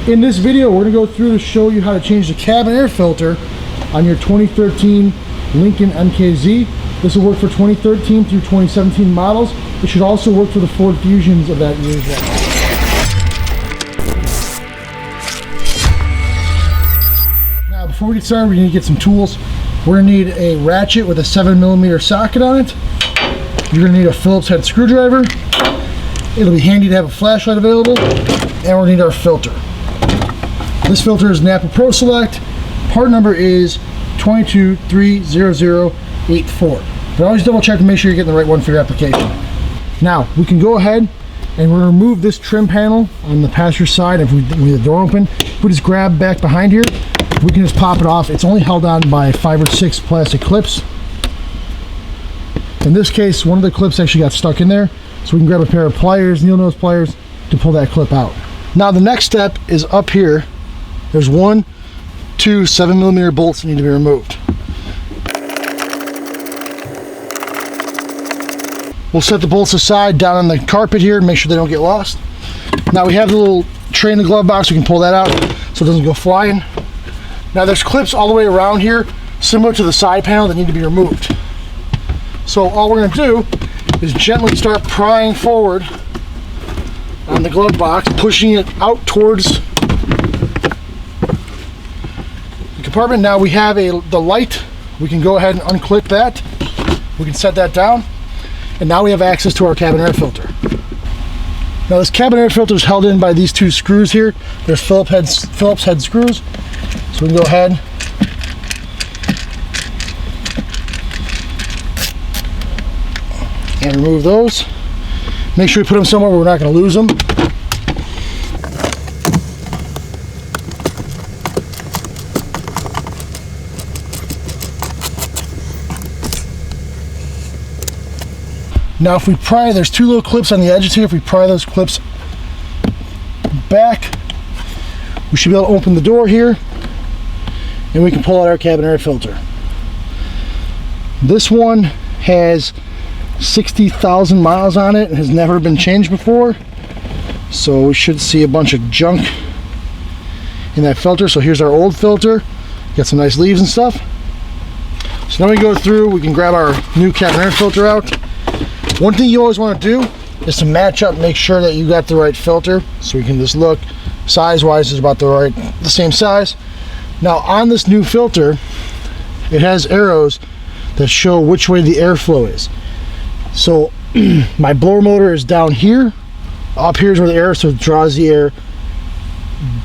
In this video, we're going to go through to show you how to change the cabin air filter on your 2013 Lincoln MKZ. This will work for 2013 through 2017 models. It should also work for the Ford Fusions of that year as well. Now, before we get started, we need to get some tools. We're going to need a ratchet with a 7mm socket on it. You're going to need a Phillips head screwdriver. It'll be handy to have a flashlight available. And we're going to need our filter. This filter is Napa Pro Select. Part number is 2230084. But always double check to make sure you're getting the right one for your application. Now, we can go ahead and we'll remove this trim panel on the passenger side. If we leave the door open, if we just grab back behind here, we can just pop it off. It's only held on by 5 or 6 plastic clips. In this case, one of the clips actually got stuck in there, so we can grab a pair of pliers, needle nose pliers, to pull that clip out. Now the next step is up here. There's 1, 2 7mm bolts that need to be removed. We'll set the bolts aside down on the carpet here and make sure they don't get lost. Now we have the little tray in the glove box. We can pull that out so it doesn't go flying. Now there's clips all the way around here, similar to the side panel, that need to be removed. So all we're going to do is gently start prying forward on the glove box, pushing it out towards the compartment. Now we have the light. We can go ahead and unclip that. We can set that down. And now we have access to our cabin air filter. Now this cabin air filter is held in by these 2 screws here. There's Phillips head screws. So we can go ahead and remove those. Make sure we put them somewhere where we're not going to lose them. Now if we pry, there's 2 little clips on the edges here. If we pry those clips back, we should be able to open the door here and we can pull out our cabin air filter. This one has 60,000 miles on it and has never been changed before, so we should see a bunch of junk in that filter. So here's our old filter, got some nice leaves and stuff. So now we go through, we can grab our new cabin air filter out. One thing you always want to do is to match up, make sure that you got the right filter, so we can just look size wise is about the same size. Now on this new filter, it has arrows that show which way the airflow is. So my blower motor is down here. Up here is where the air, so it draws the air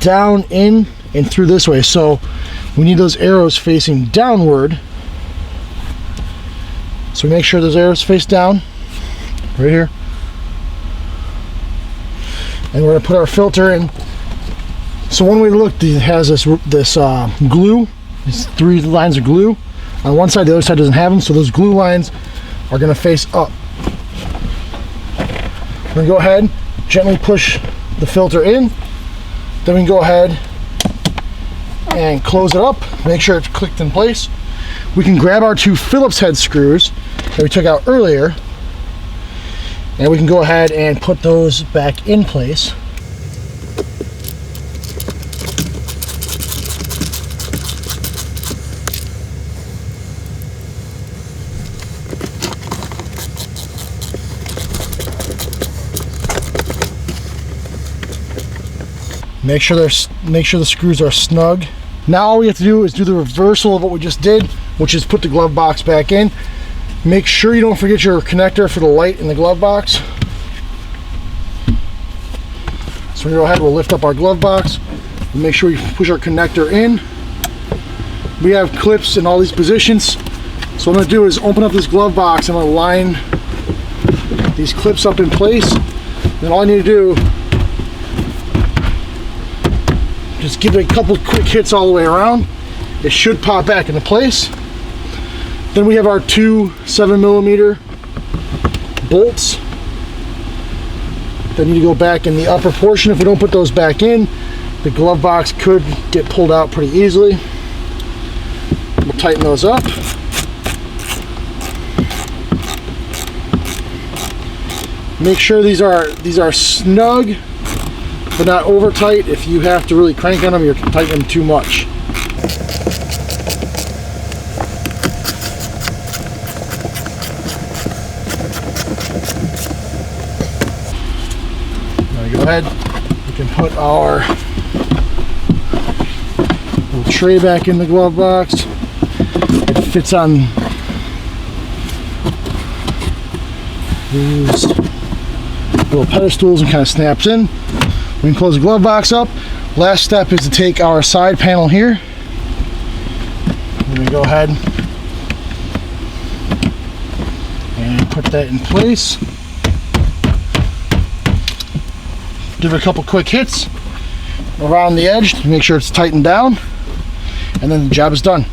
down in and through this way. So we need those arrows facing downward. So we make sure those arrows face down, right here. And we're gonna put our filter in. So one way to look, it has this glue, these 3 lines of glue. On one side, the other side doesn't have them, so those glue lines are gonna face up. We're gonna go ahead, gently push the filter in. Then we can go ahead and close it up, make sure it's clicked in place. We can grab our 2 Phillips head screws that we took out earlier, and we can go ahead and put those back in place. Make sure the screws are snug. Now all we have to do is do the reversal of what we just did, which is put the glove box back in. Make sure you don't forget your connector for the light in the glove box. So we go ahead, we'll lift up our glove box. We'll make sure we push our connector in. We have clips in all these positions. So what I'm gonna do is open up this glove box. I'm gonna line these clips up in place. Then all I need to do, just give it a couple quick hits all the way around. It should pop back into place. Then we have our 2 7mm bolts that need to go back in the upper portion. If we don't put those back in, the glove box could get pulled out pretty easily. We'll tighten those up. Make sure these are snug but not over tight. If you have to really crank on them, you're tightening them too much. Now go ahead, we can put our little tray back in the glove box. It fits on these little pedestals and kind of snaps in. We can close the glove box up. Last step is to take our side panel here. We're going to go ahead and put that in place. Give it a couple quick hits around the edge to make sure it's tightened down, and then the job is done.